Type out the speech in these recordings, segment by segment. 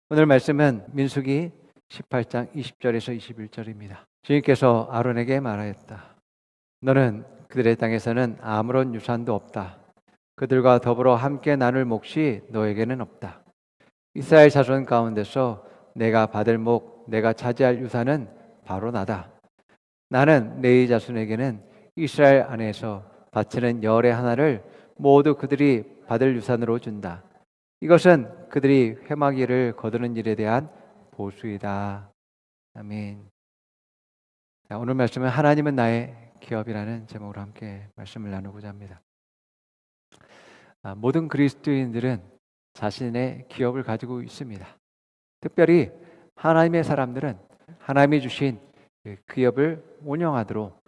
오늘 말씀은 민수기 18장 20절에서 21절입니다. 주님께서 아론에게 말하였다. 너는 그들의 땅에서는 아무런 유산도 없다. 그들과 더불어 함께 나눌 몫이 너에게는 없다. 이스라엘 자손 가운데서 내가 받을 몫, 내가 차지할 유산은 바로 나다. 나는 레위 자손에게는 이스라엘 안에서 바치는 열의 하나를 모두 그들이 받을 유산으로 준다. 이것은 그들이 회막일을 거두는 일에 대한 보수이다. 아멘. 자, 오늘 말씀은 하나님은 나의 기업이라는 제목으로 함께 말씀을 나누고자 합니다. 모든 그리스도인들은 자신의 기업을 가지고 있습니다. 특별히 하나님의 사람들은 하나님이 주신 그 기업을 운영하도록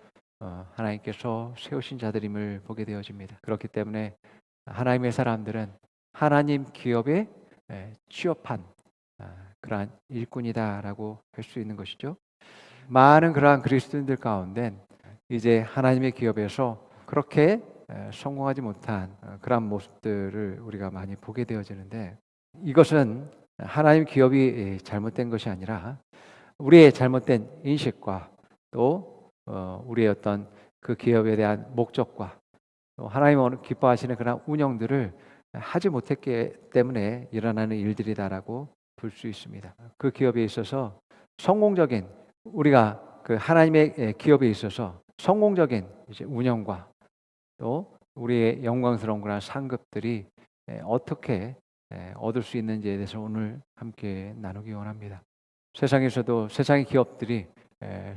하나님께서 세우신 자들임을 보게 되어집니다. 그렇기 때문에 하나님의 사람들은 하나님 기업에 취업한 그러한 일꾼이다라고 할 수 있는 것이죠. 많은 그러한 그리스도인들 가운데 이제 하나님의 기업에서 그렇게 성공하지 못한 그러한 모습들을 우리가 많이 보게 되어지는데, 이것은 하나님 기업이 잘못된 것이 아니라 우리의 잘못된 인식과 또 우리의 어떤 그 기업에 대한 목적과 또 하나님 기뻐하시는 그런 운영들을 하지 못했기 때문에 일어나는 일들이다라고 볼 수 있습니다. 그 기업에 있어서 성공적인, 우리가 그 하나님의 기업에 있어서 성공적인 이제 운영과 또 우리의 영광스러운 그런 상급들이 어떻게 얻을 수 있는지에 대해서 오늘 함께 나누기 원합니다. 세상에서도 세상의 기업들이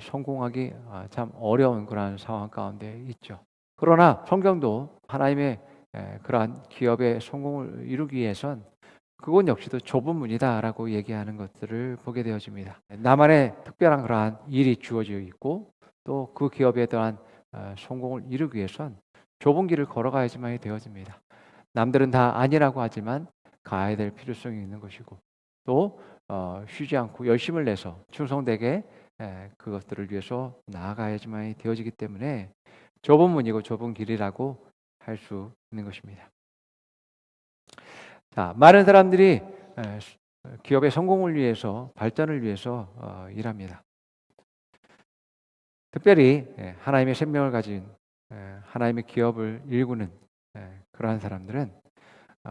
성공하기 참 어려운 그런 상황 가운데 있죠. 그러나 성경도 하나님의 그러한 기업의 성공을 이루기 위해선 그건 역시도 좁은 문이다라고 얘기하는 것들을 보게 되어집니다. 나만의 특별한 그러한 일이 주어져 있고 또 그 기업에 대한 성공을 이루기 위해선 좁은 길을 걸어가야지만 되어집니다. 남들은 다 아니라고 하지만 가야 될 필요성이 있는 것이고 또 쉬지 않고 열심을 내서 충성되게 그것들을 위해서 나아가야지만 되어지기 때문에 좁은 문이고 좁은 길이라고 할 수 있는 것입니다. 자, 많은 사람들이 기업의 성공을 위해서, 발전을 위해서 일합니다. 특별히 하나님의 생명을 가진 하나님의 기업을 일구는 그러한 사람들은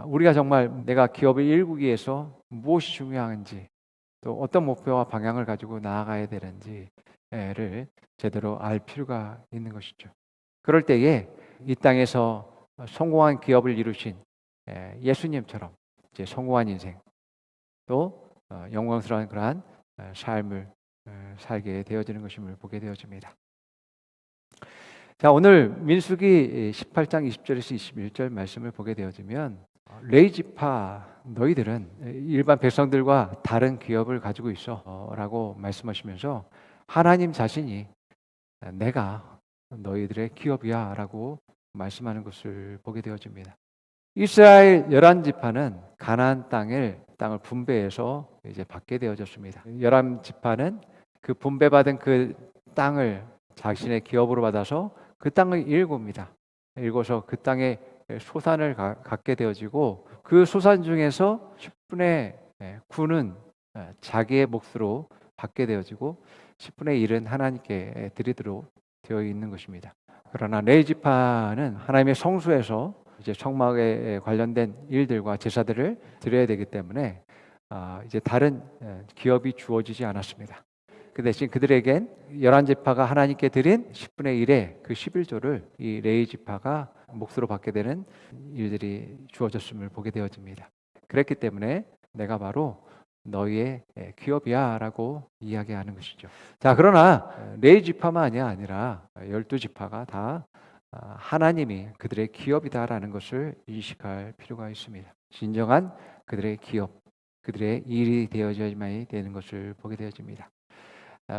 우리가 정말 내가 기업을 일구기 위해서 무엇이 중요한지 또 어떤 목표와 방향을 가지고 나아가야 되는지를 제대로 알 필요가 있는 것이죠. 그럴 때에 이 땅에서 성공한 기업을 이루신 예수님처럼 이제 성공한 인생 또 영광스러운 그러한 삶을 살게 되어지는 것임을 보게 되어집니다. 자, 오늘 민수기 18장 20절에서 21절 말씀을 보게 되어지면 레위 지파 너희들은 일반 백성들과 다른 기업을 가지고 있어 라고 말씀하시면서 하나님 자신이 내가 너희들의 기업이야 라고 말씀하는 것을 보게 되어집니다. 이스라엘 11지파는 가나안 땅을 분배해서 이제 받게 되어졌습니다. 11지파는 그 분배받은 그 땅을 자신의 기업으로 받아서 그 땅을 일굽니다. 일궈서 그 땅에 소산을 갖게 되어지고 그 소산 중에서 10분의 9는 자기의 몫으로 받게 되어지고 10분의 1은 하나님께 드리도록 되어 있는 것입니다. 그러나 레위 지파는 하나님의 성소에서 이제 성막에 관련된 일들과 제사들을 드려야 되기 때문에 이제 다른 기업이 주어지지 않았습니다. 그 대신 그들에겐 11지파가 하나님께 드린 10분의 1의 그 11조를 이 레위 지파가 몫으로 받게 되는 일들이 주어졌음을 보게 되어집니다. 그랬기 때문에 내가 바로 너희의 기업이야 라고 이야기하는 것이죠. 자, 그러나 레위 지파만이 아니라 12지파가 다 하나님이 그들의 기업이다라는 것을 인식할 필요가 있습니다. 진정한 그들의 기업, 그들의 일이 되어져야만 되는 것을 보게 되어집니다.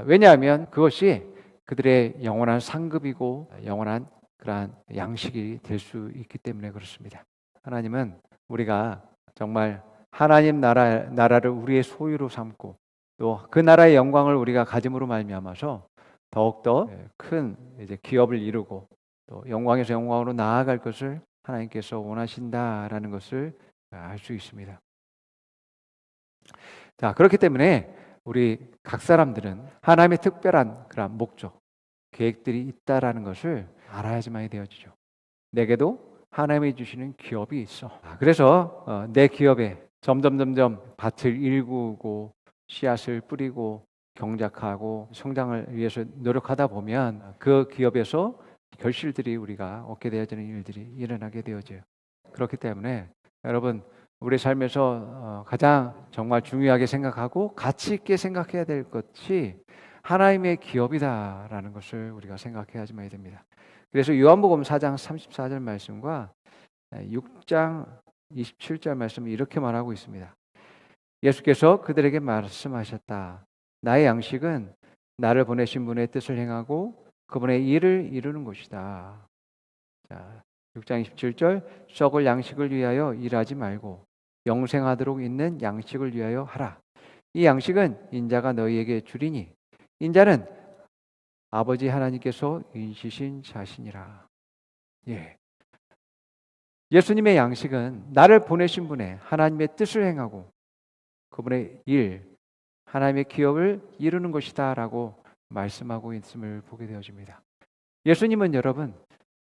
왜냐하면 그것이 그들의 영원한 상급이고 영원한 그러한 양식이 될 수 있기 때문에 그렇습니다. 하나님은 우리가 정말 하나님 나라를 우리의 소유로 삼고 또 그 나라의 영광을 우리가 가짐으로 말미암아서 더욱더 큰 이제 기업을 이루고 또 영광에서 영광으로 나아갈 것을 하나님께서 원하신다라는 것을 알 수 있습니다. 자, 그렇기 때문에 우리 각 사람들은 하나님의 특별한 그런 목적, 계획들이 있다라는 것을 알아야지만 되어지죠. 내게도 하나님이 주시는 기업이 있어. 그래서 내 기업에 점점 밭을 일구고 씨앗을 뿌리고 경작하고 성장을 위해서 노력하다 보면 그 기업에서 결실들이 우리가 얻게 되어지는 일들이 일어나게 되어져요. 그렇기 때문에 여러분, 우리 삶에서 가장 정말 중요하게 생각하고 가치 있게 생각해야 될 것이 하나님의 기업이다라는 것을 우리가 생각해야지만 됩니다. 그래서 요한복음 4장 34절 말씀과 6장 27절 말씀이 이렇게 말하고 있습니다. 예수께서 그들에게 말씀하셨다. 나의 양식은 나를 보내신 분의 뜻을 행하고 그분의 일을 이루는 것이다. 자, 6장 27절 썩을 양식을 위하여 일하지 말고 영생하도록 있는 양식을 위하여 하라. 이 양식은 인자가 너희에게 주리니 인자는 아버지 하나님께서 인시신 자신이라. 예. 예수님의 양식은 나를 보내신 분의 하나님의 뜻을 행하고 그분의 일, 하나님의 기업을 이루는 것이다 라고 말씀하고 있음을 보게 되어집니다. 예수님은 여러분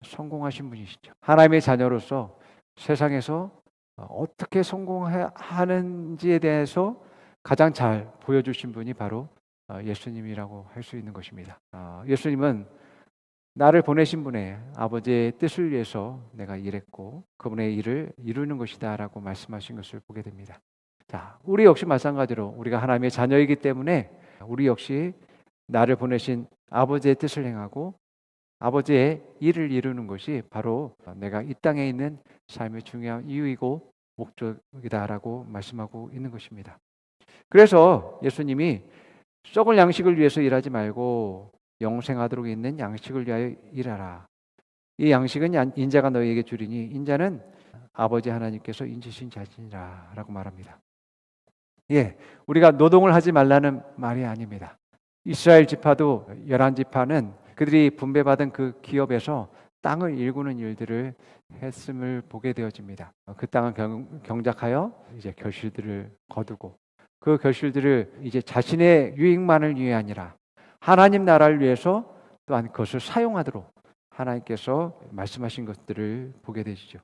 성공하신 분이시죠. 하나님의 자녀로서 세상에서 어떻게 성공하는지에 대해서 가장 잘 보여주신 분이 바로 예수님이라고 할 수 있는 것입니다. 예수님은 나를 보내신 분의 아버지의 뜻을 위해서 내가 일했고 그분의 일을 이루는 것이다 라고 말씀하신 것을 보게 됩니다. 자, 우리 역시 마찬가지로 우리가 하나님의 자녀이기 때문에 우리 역시 나를 보내신 아버지의 뜻을 행하고 아버지의 일을 이루는 것이 바로 내가 이 땅에 있는 삶의 중요한 이유이고 목적이다라고 말씀하고 있는 것입니다. 그래서 예수님이 썩을 양식을 위해서 일하지 말고 영생하도록 있는 양식을 위하여 일하라. 이 양식은 인자가 너희에게 주리니 인자는 아버지 하나님께서 인치신 자신이라 라고 말합니다. 예, 우리가 노동을 하지 말라는 말이 아닙니다. 이스라엘 지파도 11지파는 그들이 분배받은 그 기업에서 땅을 일구는 일들을 했음을 보게 되어집니다. 그 땅을 경작하여 이제 결실들을 거두고 그 결실들을 이제 자신의 유익만을 위해 아니라 하나님 나라를 위해서 또한 그것을 사용하도록 하나님께서 말씀하신 것들을 보게 되시죠.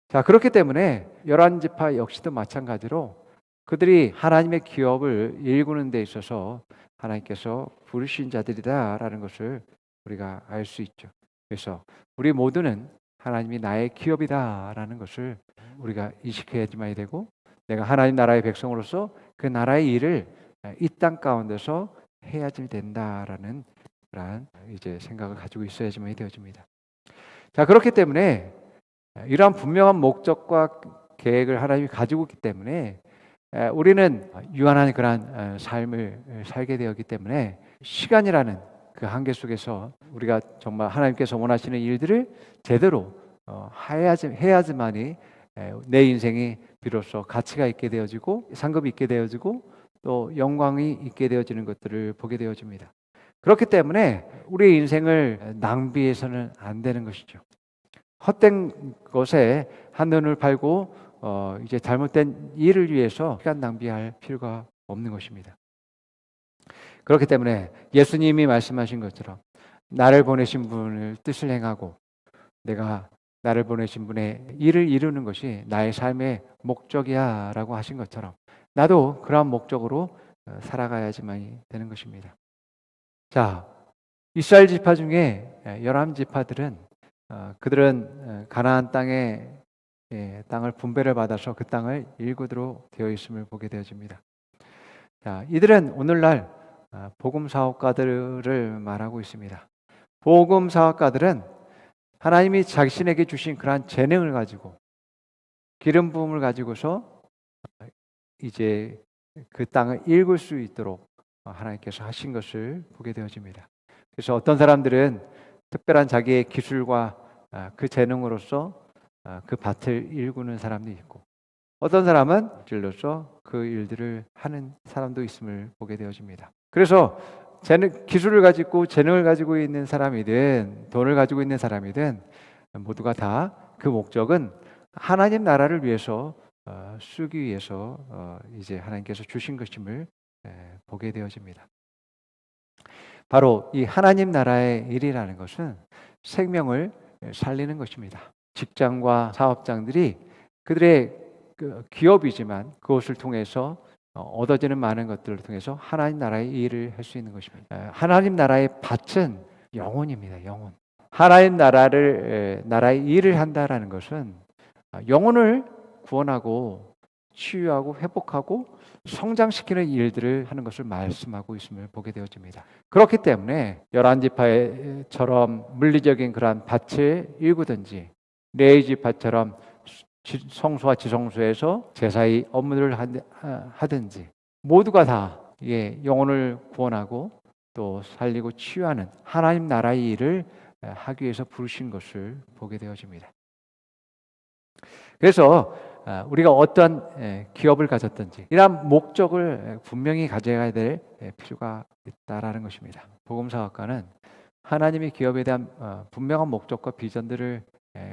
자, 그렇기 때문에 11지파 역시도 마찬가지로 그들이 하나님의 기업을 일구는 데 있어서 하나님께서 부르신 자들이다라는 것을 우리가 알 수 있죠. 그래서 우리 모두는 하나님이 나의 기업이다라는 것을 우리가 인식해야지만 되고 내가 하나님 나라의 백성으로서 그 나라의 일을 이 땅 가운데서 해야지 된다라는 그런 이제 생각을 가지고 있어야지만 되어집니다. 자, 그렇기 때문에 이러한 분명한 목적과 계획을 하나님이 가지고 있기 때문에 우리는 유한한 그러한 삶을 살게 되었기 때문에 시간이라는 그 한계 속에서 우리가 정말 하나님께서 원하시는 일들을 제대로 해야지만이 내 인생이 비로소 가치가 있게 되어지고 상급이 있게 되어지고 또 영광이 있게 되어지는 것들을 보게 되어집니다. 그렇기 때문에 우리의 인생을 낭비해서는 안 되는 것이죠. 헛된 것에 한눈을 팔고 이제 잘못된 일을 위해서 시간 낭비할 필요가 없는 것입니다. 그렇기 때문에 예수님이 말씀하신 것처럼 나를 보내신 분을 뜻을 행하고 내가 나를 보내신 분의 일을 이루는 것이 나의 삶의 목적이야 라고 하신 것처럼 나도 그러한 목적으로 살아가야지만 되는 것입니다. 자, 이스라엘 지파 중에 11지파들은 그들은 가나안 땅에 땅을 분배를 받아서 그 땅을 일구도록 되어 있음을 보게 되어집니다. 자, 이들은 오늘날 복음 사업가들을 말하고 있습니다. 복음 사업가들은 하나님이 자신에게 주신 그러한 재능을 가지고 기름 부음을 가지고서 이제 그 땅을 읽을 수 있도록 하나님께서 하신 것을 보게 되어집니다. 그래서 어떤 사람들은 특별한 자기의 기술과 그 재능으로서 그 밭을 일구는 사람도 있고 어떤 사람은 일로서 그 일들을 하는 사람도 있음을 보게 되어집니다. 그래서 기술을 가지고 재능을 가지고 있는 사람이든 돈을 가지고 있는 사람이든 모두가 다 그 목적은 하나님 나라를 위해서 쓰기 위해서 이제 하나님께서 주신 것임을 보게 되어집니다. 바로 이 하나님 나라의 일이라는 것은 생명을 살리는 것입니다. 직장과 사업장들이 그들의 기업이지만 그것을 통해서 얻어지는 많은 것들을 통해서 하나님 나라의 일을 할 수 있는 것입니다. 하나님 나라의 밭은 영혼입니다. 영혼. 하나님 나라의 일을 한다라는 것은 영혼을 구원하고 치유하고 회복하고 성장시키는 일들을 하는 것을 말씀하고 있음을 보게 되어집니다. 그렇기 때문에 열한지파처럼 물리적인 그러한 밭을 일구든지 레위지파처럼 성소와 지성소에서 제사의 업무를 하든지 모두가 다 영혼을 구원하고 또 살리고 치유하는 하나님 나라의 일을 하기 위해서 부르신 것을 보게 되어집니다. 그래서 우리가 어떤 기업을 가졌든지 이러한 목적을 분명히 가져야 될 필요가 있다라는 것입니다. 복음사학과는 하나님의 기업에 대한 분명한 목적과 비전들을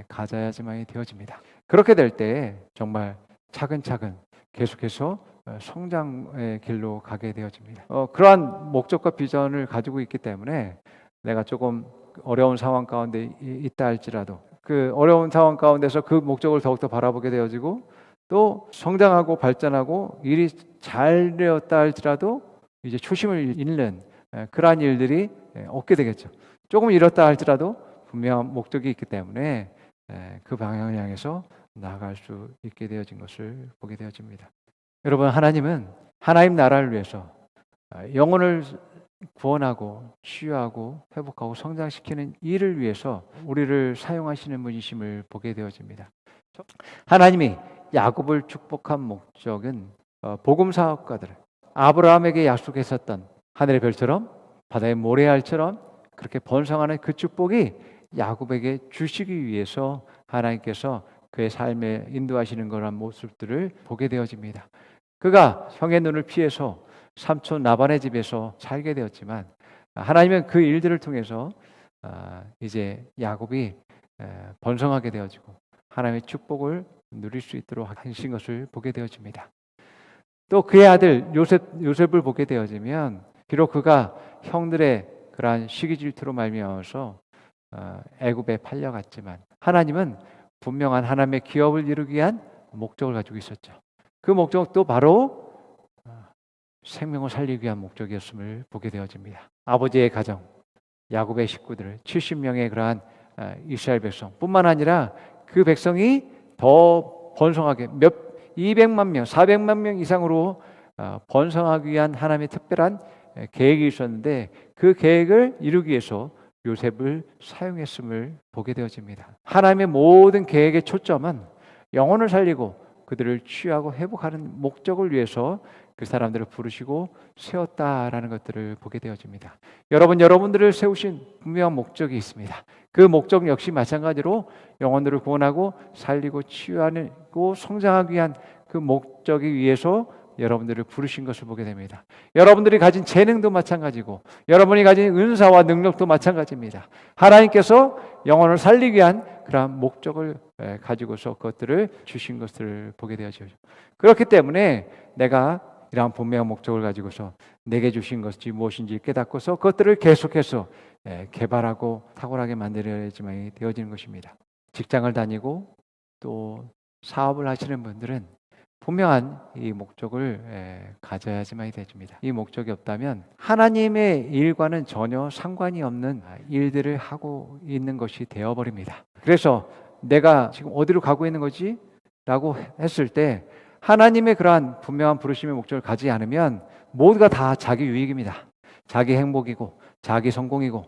가져야지만이 되어집니다. 그렇게 될 때 정말 차근차근 계속해서 성장의 길로 가게 되어집니다. 그러한 목적과 비전을 가지고 있기 때문에 내가 조금 어려운 상황 가운데 있다 할지라도 그 어려운 상황 가운데서 그 목적을 더욱더 바라보게 되어지고 또 성장하고 발전하고 일이 잘 되었다 할지라도 이제 초심을 잃는 그러한 일들이 없게 되겠죠. 조금 잃었다 할지라도 분명한 목적이 있기 때문에 그 방향을 향해서 나아갈 수 있게 되어진 것을 보게 되어집니다. 여러분, 하나님은 하나님 나라를 위해서 영혼을 구원하고 치유하고 회복하고 성장시키는 일을 위해서 우리를 사용하시는 분이심을 보게 되어집니다. 하나님이 야곱을 축복한 목적은 복음 사업가들 아브라함에게 약속했었던 하늘의 별처럼 바다의 모래알처럼 그렇게 번성하는 그 축복이 야곱에게 주시기 위해서 하나님께서 그의 삶에 인도하시는 그런 모습들을 보게 되어집니다. 그가 형의 눈을 피해서 삼촌 라반의 집에서 살게 되었지만 하나님은 그 일들을 통해서 이제 야곱이 번성하게 되어지고 하나님의 축복을 누릴 수 있도록 하신 것을 보게 되어집니다. 또 그의 아들 요셉을 보게 되어지면 비록 그가 형들의 그러한 시기 질투로 말미암아서 애굽에 팔려갔지만 하나님은 분명한 하나님의 기업을 이루기 위한 목적을 가지고 있었죠. 그 목적도 바로 생명을 살리기 위한 목적이었음을 보게 되어집니다. 아버지의 가정, 야곱의 식구들, 70명의 그러한 이스라엘 백성뿐만 아니라 그 백성이 더 번성하게 200만 명, 400만 명 이상으로 번성하기 위한 하나님의 특별한 계획이 있었는데 그 계획을 이루기 위해서 요셉을 사용했음을 보게 되어집니다. 하나님의 모든 계획의 초점은 영혼을 살리고 그들을 치유하고 회복하는 목적을 위해서 그 사람들을 부르시고 세웠다라는 것들을 보게 되어집니다. 여러분들을 세우신 분명한 목적이 있습니다. 그 목적 역시 마찬가지로 영혼들을 구원하고 살리고 치유하고 성장하기 위한 그 목적에 위해서 여러분들을 부르신 것을 보게 됩니다. 여러분들이 가진 재능도 마찬가지고 여러분이 가진 은사와 능력도 마찬가지입니다. 하나님께서 영혼을 살리기 위한 그러한 목적을 가지고서 그것들을 주신 것을 보게 되어지죠. 그렇기 때문에 내가 이러한 분명한 목적을 가지고서 내게 주신 것이 무엇인지 깨닫고서 그것들을 계속해서 개발하고 탁월하게 만들어야지만 되어지는 것입니다. 직장을 다니고 또 사업을 하시는 분들은 분명한 이 목적을 가져야지만 되집니다. 이 목적이 없다면 하나님의 일과는 전혀 상관이 없는 일들을 하고 있는 것이 되어버립니다. 그래서 내가 지금 어디로 가고 있는 거지? 라고 했을 때 하나님의 그러한 분명한 부르심의 목적을 가지지 않으면 모두가 다 자기 유익입니다. 자기 행복이고 자기 성공이고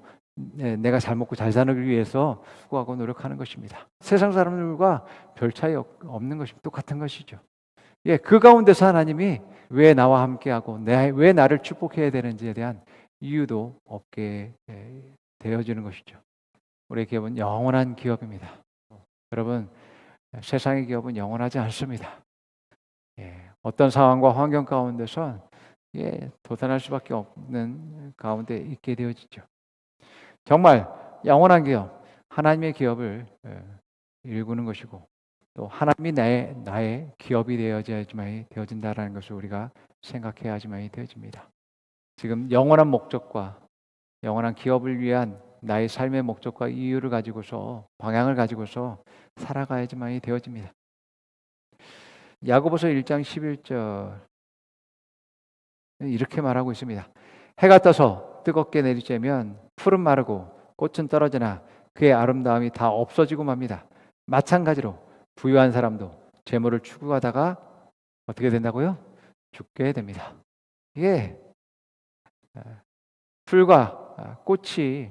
내가 잘 먹고 잘 사는 위해서 수고하고 노력하는 것입니다. 세상 사람들과 별 차이 없는 것이 똑같은 것이죠. 그 가운데서 하나님이 왜 나와 함께하고 왜 나를 축복해야 되는지에 대한 이유도 없게 되어지는 것이죠. 우리 기업은 영원한 기업입니다. 여러분, 세상의 기업은 영원하지 않습니다. 어떤 상황과 환경 가운데서 도전할 수밖에 없는 가운데 있게 되어지죠. 정말 영원한 기업, 하나님의 기업을 일구는 것이고 또 하나님이 나의 기업이 되어진다라는 것을 우리가 생각해야지만이 되어집니다. 지금 영원한 목적과 영원한 기업을 위한 나의 삶의 목적과 이유를 가지고서 방향을 가지고서 살아가야지만이 되어집니다. 야고보서 1장 11절 이렇게 말하고 있습니다. 해가 떠서 뜨겁게 내리쬐면 풀은 마르고 꽃은 떨어지나 그의 아름다움이 다 없어지고 맙니다. 마찬가지로 부유한 사람도 재물을 추구하다가 어떻게 된다고요? 죽게 됩니다. 이게 풀과 꽃이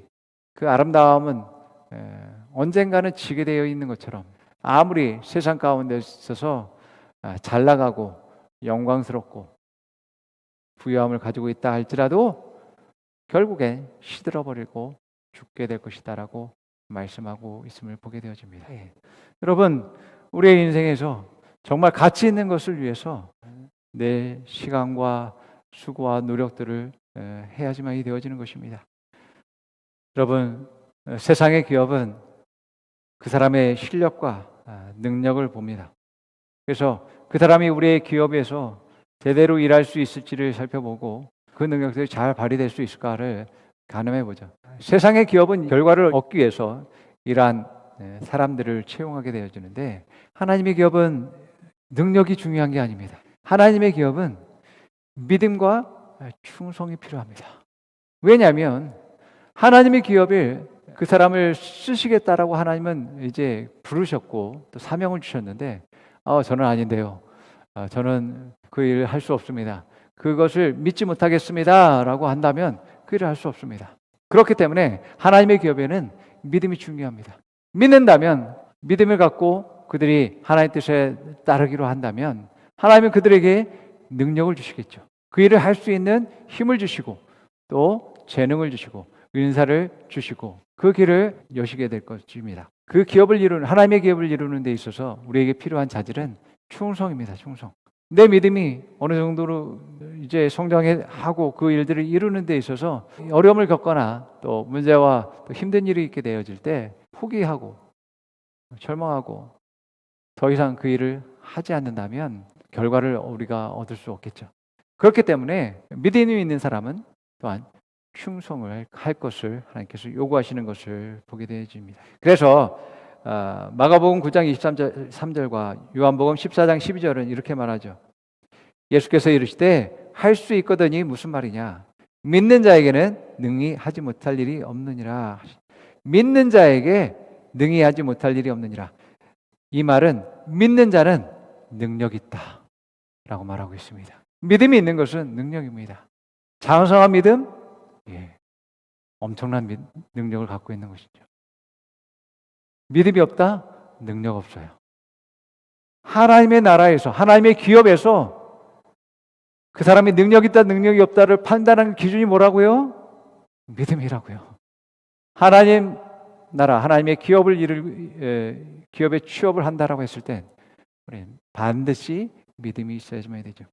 그 아름다움은 언젠가는 지게 되어 있는 것처럼 아무리 세상 가운데 있어서 잘 나가고 영광스럽고 부유함을 가지고 있다 할지라도 결국엔 시들어버리고 죽게 될 것이다라고 말씀하고 있음을 보게 되어집니다. 여러분, 우리의 인생에서 정말 가치 있는 것을 위해서 내 시간과 수고와 노력들을 해야지만이 되어지는 것입니다. 여러분, 세상의 기업은 그 사람의 실력과 능력을 봅니다. 그래서 그 사람이 우리의 기업에서 제대로 일할 수 있을지를 살펴보고 그 능력들이 잘 발휘될 수 있을까를 가늠해 보죠. 세상의 기업은 결과를 얻기 위해서 이러한 사람들을 채용하게 되어지는데 하나님의 기업은 능력이 중요한 게 아닙니다. 하나님의 기업은 믿음과 충성이 필요합니다. 왜냐하면 하나님의 기업에 그 사람을 쓰시겠다라고 하나님은 이제 부르셨고 또 사명을 주셨는데 저는 아닌데요. 저는 그 일을 할 수 없습니다. 그것을 믿지 못하겠습니다 라고 한다면 그 일을 할 수 없습니다. 그렇기 때문에 하나님의 기업에는 믿음이 중요합니다. 믿는다면 믿음을 갖고 그들이 하나님의 뜻에 따르기로 한다면 하나님은 그들에게 능력을 주시겠죠. 그 일을 할 수 있는 힘을 주시고 또 재능을 주시고 은사를 주시고 그 길을 여시게 될 것입니다. 그 기업을 이루는 하나님의 기업을 이루는 데 있어서 우리에게 필요한 자질은 충성입니다. 충성. 내 믿음이 어느 정도로 이제 성장하고 그 일들을 이루는 데 있어서 어려움을 겪거나 또 문제와 또 힘든 일이 있게 되어질 때 포기하고 절망하고 더 이상 그 일을 하지 않는다면 결과를 우리가 얻을 수 없겠죠. 그렇기 때문에 믿음이 있는 사람은 또한 충성을 할 것을 하나님께서 요구하시는 것을 보게 되어집니다. 그래서 마가복음 9장 23절과 요한복음 14장 12절은 이렇게 말하죠. 예수께서 이르시되 할 수 있거든이 무슨 말이냐? 믿는 자에게는 능히 하지 못할 일이 없느니라. 믿는 자에게 능히 하지 못할 일이 없느니라. 이 말은 믿는 자는 능력이 있다 라고 말하고 있습니다. 믿음이 있는 것은 능력입니다. 장성한 믿음? 엄청난 능력을 갖고 있는 것이죠. 믿음이 없다? 능력 없어요. 하나님의 나라에서 하나님의 기업에서 그 사람이 능력이 있다 능력이 없다를 판단하는 기준이 뭐라고요? 믿음이라고요. 하나님 나라 하나님의 기업에 취업을 한다라고 했을 때 우리는 반드시 믿음이 있어야지만 되죠.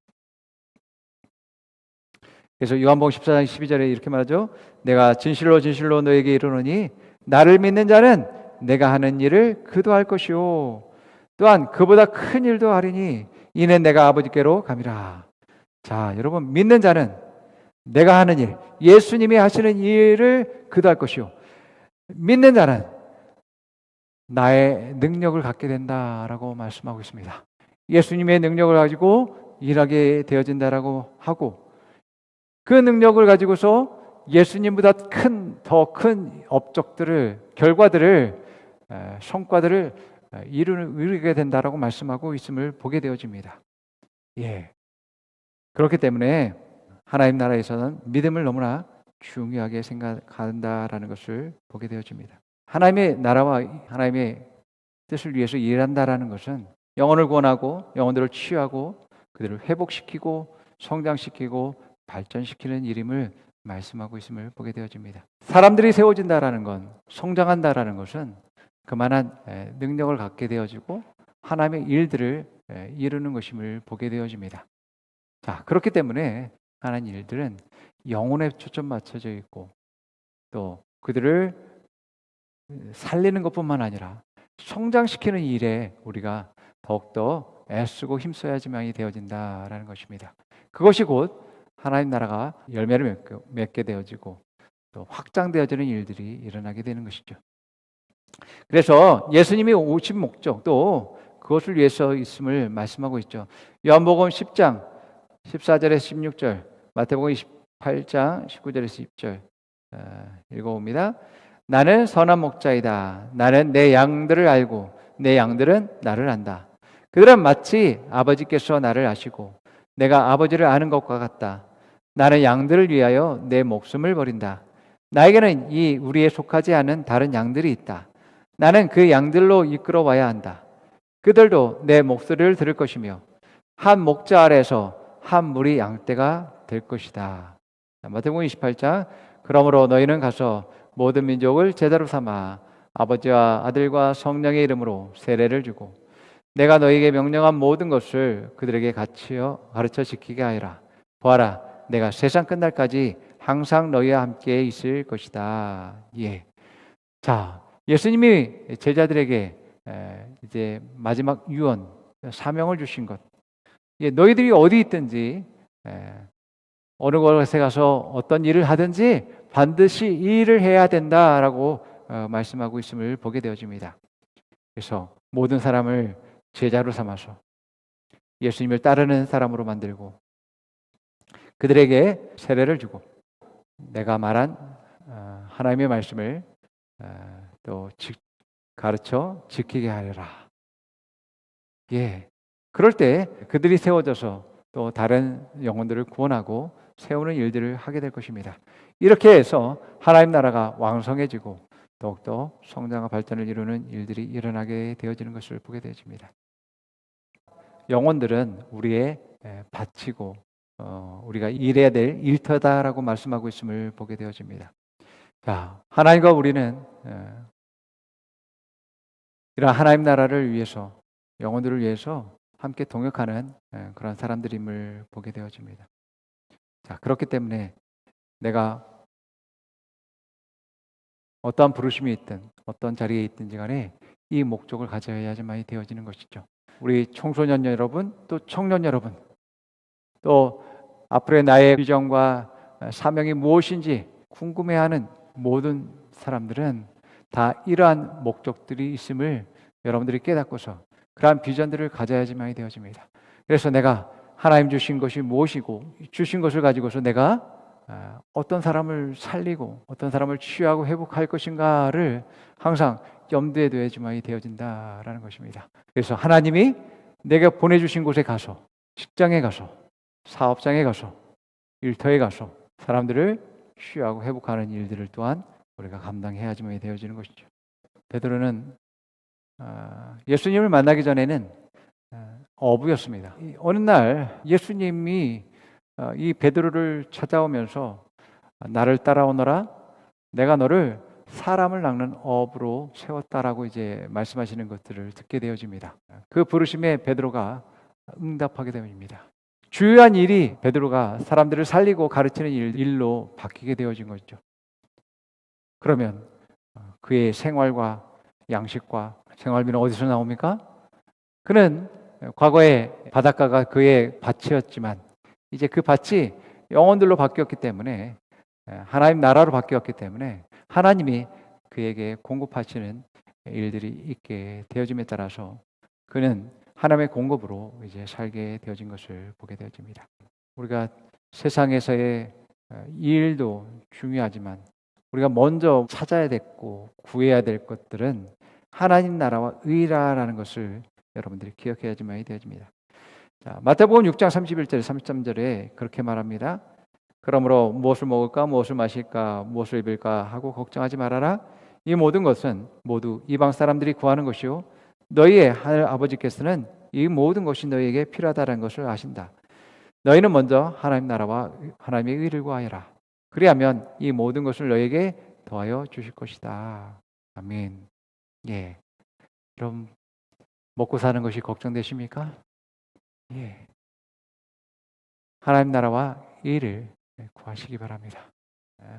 그래서 요한복음 14장 12절에 이렇게 말하죠. 내가 진실로 진실로 너에게 이르노니 나를 믿는 자는 내가 하는 일을 그도 할 것이요 또한 그보다 큰 일도 하리니 이는 내가 아버지께로 감이라. 자, 여러분 믿는 자는 내가 하는 일, 예수님이 하시는 일을 그도 할 것이요. 믿는 자는 나의 능력을 갖게 된다라고 말씀하고 있습니다. 예수님의 능력을 가지고 일하게 되어진다라고 하고 그 능력을 가지고서 예수님보다 더 큰 업적들을, 결과들을, 성과들을 이루게 된다라고 말씀하고 있음을 보게 되어집니다. 그렇기 때문에 하나님 나라에서는 믿음을 너무나 중요하게 생각한다라는 것을 보게 되어집니다. 하나님의 나라와 하나님의 뜻을 위해서 일한다라는 것은 영혼을 구원하고 영혼들을 치유하고 그들을 회복시키고 성장시키고 발전시키는 일임을 말씀하고 있음을 보게 되어집니다. 사람들이 세워진다라는 건 성장한다라는 것은 그만한 능력을 갖게 되어지고 하나님의 일들을 이루는 것임을 보게 되어집니다. 자, 그렇기 때문에 하는 일들은 영혼에 초점 맞춰져 있고 또 그들을 살리는 것뿐만 아니라 성장시키는 일에 우리가 더욱더 애쓰고 힘써야지만이 되어진다라는 것입니다. 그것이 곧 하나님 나라가 열매를 맺게 되어지고 또 확장되어지는 일들이 일어나게 되는 것이죠. 그래서 예수님이 오신 목적도 그것을 위해서 있음을 말씀하고 있죠. 요한복음 10장 14절에서 16절, 마태복음 28장 19절에서 20절 읽어봅니다. 나는 선한 목자이다. 나는 내 양들을 알고 내 양들은 나를 안다. 그들은 마치 아버지께서 나를 아시고 내가 아버지를 아는 것과 같다. 나는 양들을 위하여 내 목숨을 버린다. 나에게는 이 우리에 속하지 않은 다른 양들이 있다. 나는 그 양들로 이끌어 와야 한다. 그들도 내 목소리를 들을 것이며 한 목자 아래에서 한 무리 양떼가 될 것이다. 마태복음 28장 그러므로 너희는 가서 모든 민족을 제자로 삼아 아버지와 아들과 성령의 이름으로 세례를 주고 내가 너희에게 명령한 모든 것을 그들에게 가르쳐 지키게 하여라. 보아라, 내가 세상 끝날까지 항상 너희와 함께 있을 것이다. 예. 자, 예수님이 제자들에게 이제 마지막 유언, 사명을 주신 것. 예, 너희들이 어디 있든지 어느 곳에 가서 어떤 일을 하든지 반드시 이 일을 해야 된다라고 말씀하고 있음을 보게 되어집니다. 그래서 모든 사람을 제자로 삼아서 예수님을 따르는 사람으로 만들고 그들에게 세례를 주고 내가 말한 하나님의 말씀을 또 가르쳐 지키게 하려라. 예. 그럴 때 그들이 세워져서 또 다른 영혼들을 구원하고 세우는 일들을 하게 될 것입니다. 이렇게 해서 하나님 나라가 왕성해지고 더욱더 성장과 발전을 이루는 일들이 일어나게 되어지는 것을 보게 되어집니다. 영혼들은 우리의 바치고 우리가 일해야 될 일터다라고 말씀하고 있음을 보게 되어집니다. 자, 하나님과 우리는 이런 하나님 나라를 위해서 영혼들을 위해서 함께 동역하는 그런 사람들임을 보게 되어집니다. 자, 그렇기 때문에 내가 어떠한 부르심이 있든 어떤 자리에 있든지 간에 이 목적을 가져야지만이 되어지는 것이죠. 우리 청소년 여러분, 또 청년 여러분, 또 앞으로의 나의 비전과 사명이 무엇인지 궁금해하는 모든 사람들은 다 이러한 목적들이 있음을 여러분들이 깨닫고서 그러한 비전들을 가져야지만이 되어집니다. 그래서 내가 하나님 주신 것이 무엇이고 주신 것을 가지고서 내가 어떤 사람을 살리고 어떤 사람을 치유하고 회복할 것인가를 항상 염두에 둬야지만이 되어진다라는 것입니다. 그래서 하나님이 내가 보내주신 곳에 가서 직장에 가서 사업장에 가서 일터에 가서 사람들을 치유하고 회복하는 일들을 또한 우리가 감당해야지만이 되어지는 것이죠. 베드로는 예수님을 만나기 전에는 어부였습니다. 어느 날 예수님이 이 베드로를 찾아오면서 나를 따라오너라, 내가 너를 사람을 낚는 어부로 세웠다라고 이제 말씀하시는 것들을 듣게 되어집니다. 그 부르심에 베드로가 응답하게 됩니다. 주요한 일이 베드로가 사람들을 살리고 가르치는 일로 바뀌게 되어진 거죠. 그러면 그의 생활과 양식과 생활비는 어디서 나옵니까? 그는 과거에 바닷가가 그의 밭이었지만 이제 그 밭이 영혼들로 바뀌었기 때문에 하나님 나라로 바뀌었기 때문에 하나님이 그에게 공급하시는 일들이 있게 되어짐에 따라서 그는 하나님의 공급으로 이제 살게 되어진 것을 보게 되어집니다. 우리가 세상에서의 이 일도 중요하지만 우리가 먼저 찾아야 됐고 구해야 될 것들은 하나님 나라와 의라라는 것을 여러분들이 기억해야지만이 되어집니다. 자, 마태복음 6장 31절 33절에 그렇게 말합니다. 그러므로 무엇을 먹을까 무엇을 마실까 무엇을 입을까 하고 걱정하지 말아라. 이 모든 것은 모두 이방 사람들이 구하는 것이요 너희의 하늘 아버지께서는 이 모든 것이 너희에게 필요하다는 것을 아신다. 너희는 먼저 하나님 나라와 하나님의 의를 구하여라. 그리하면 이 모든 것을 너희에게 더하여 주실 것이다. 아멘. 예. 그럼 먹고 사는 것이 걱정되십니까? 예. 하나님 나라와 의를 구하시기 바랍니다.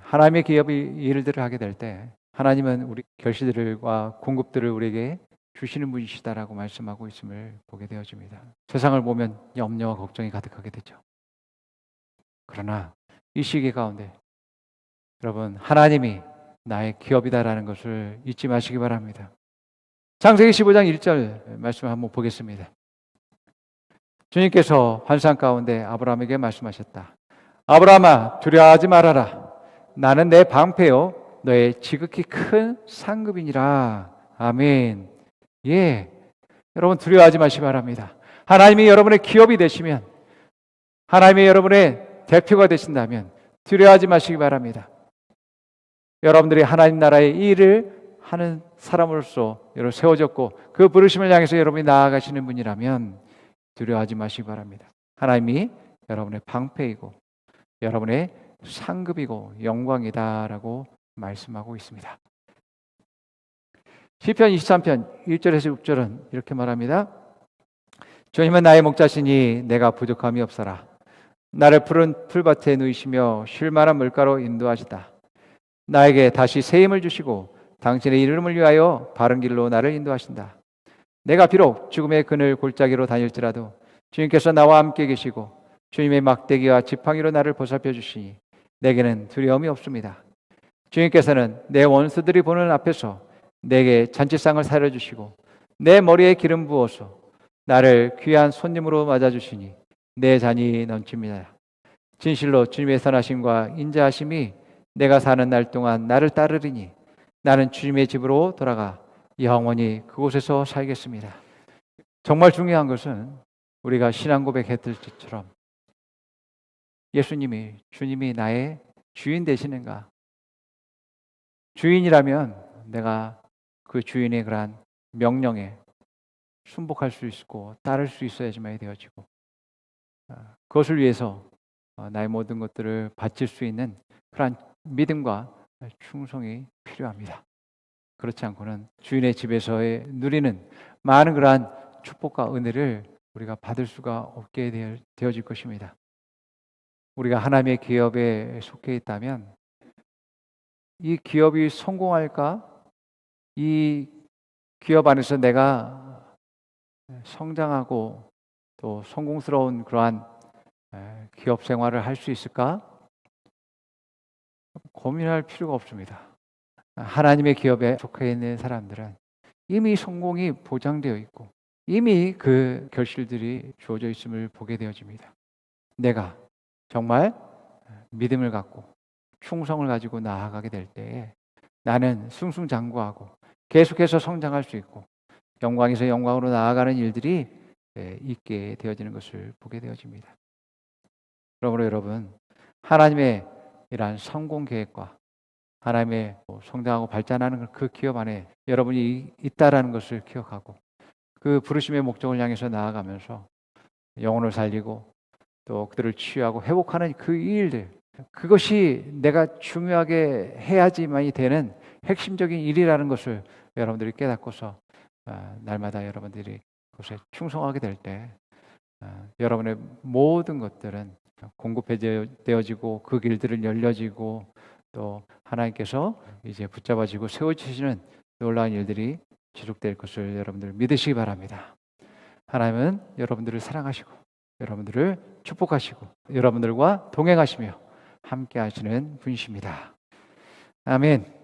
하나님의 기업이 일들을 하게 될 때 하나님은 우리 결실들과 공급들을 우리에게 주시는 분이시다라고 말씀하고 있음을 보게 되어집니다. 세상을 보면 염려와 걱정이 가득하게 되죠. 그러나 이 시기 가운데 여러분, 하나님이 나의 기업이다라는 것을 잊지 마시기 바랍니다. 창세기 15장 1절 말씀 한번 보겠습니다. 주님께서 환상 가운데 아브라함에게 말씀하셨다. 아브라함아, 두려워하지 말아라. 나는 내 방패요 너의 지극히 큰 상급이니라. 아멘. 예, 여러분 두려워하지 마시기 바랍니다. 하나님이 여러분의 기업이 되시면, 하나님이 여러분의 대표가 되신다면 두려워하지 마시기 바랍니다. 여러분들이 하나님 나라의 일을 하는 사람으로서 여러분 세워졌고 그 부르심을 향해서 여러분이 나아가시는 분이라면 두려워하지 마시기 바랍니다. 하나님이 여러분의 방패이고 여러분의 상급이고 영광이다라고 말씀하고 있습니다. 시편 23편 1절에서 6절은 이렇게 말합니다. 주님은 나의 목자시니 내가 부족함이 없어라. 나를 푸른 풀밭에 누이시며 쉴 만한 물가로 인도하시다. 나에게 다시 새 힘을 주시고 당신의 이름을 위하여 바른 길로 나를 인도하신다. 내가 비록 죽음의 그늘 골짜기로 다닐지라도 주님께서 나와 함께 계시고 주님의 막대기와 지팡이로 나를 보살펴 주시니 내게는 두려움이 없습니다. 주님께서는 내 원수들이 보는 앞에서 내게 잔치상을 차려주시고 내 머리에 기름 부어서 나를 귀한 손님으로 맞아주시니 내 잔이 넘칩니다. 진실로 주님의 선하심과 인자하심이 내가 사는 날 동안 나를 따르리니 나는 주님의 집으로 돌아가 영원히 그곳에서 살겠습니다. 정말 중요한 것은 우리가 신앙 고백했을 때처럼 예수님이, 주님이 나의 주인 되시는가? 주인이라면 내가 그 주인의 그러한 명령에 순복할 수 있고 따를 수 있어야지만 되어지고 그것을 위해서 나의 모든 것들을 바칠 수 있는 그러한 믿음과 충성이 필요합니다. 그렇지 않고는 주인의 집에서의 누리는 많은 그러한 축복과 은혜를 우리가 받을 수가 없게 되어질 것입니다. 우리가 하나님의 기업에 속해 있다면 이 기업이 성공할까? 이 기업 안에서 내가 성장하고 또 성공스러운 그러한 기업 생활을 할 수 있을까? 고민할 필요가 없습니다. 하나님의 기업에 속해 있는 사람들은 이미 성공이 보장되어 있고 이미 그 결실들이 주어져 있음을 보게 되어집니다. 내가 정말 믿음을 갖고 충성을 가지고 나아가게 될 때에 나는 승승장구하고 계속해서 성장할 수 있고 영광에서 영광으로 나아가는 일들이 있게 되어지는 것을 보게 되어집니다. 그러므로 여러분, 하나님의 이러한 성공 계획과 하나님의 성장하고 발전하는 그 기업 안에 여러분이 있다라는 것을 기억하고 그 부르심의 목적을 향해서 나아가면서 영혼을 살리고 또 그들을 치유하고 회복하는 그 일들, 그것이 내가 중요하게 해야지만이 되는 핵심적인 일이라는 것을 여러분들이 깨닫고서 날마다 여러분들이 그것에 충성하게 될 때 여러분의 모든 것들은 공급되어지고 그 길들은 열려지고 또 하나님께서 이제 붙잡아지고 세워지시는 놀라운 일들이 지속될 것을 여러분들 믿으시기 바랍니다. 하나님은 여러분들을 사랑하시고 여러분들을 축복하시고 여러분들과 동행하시며 함께 하시는 분이십니다. 아멘.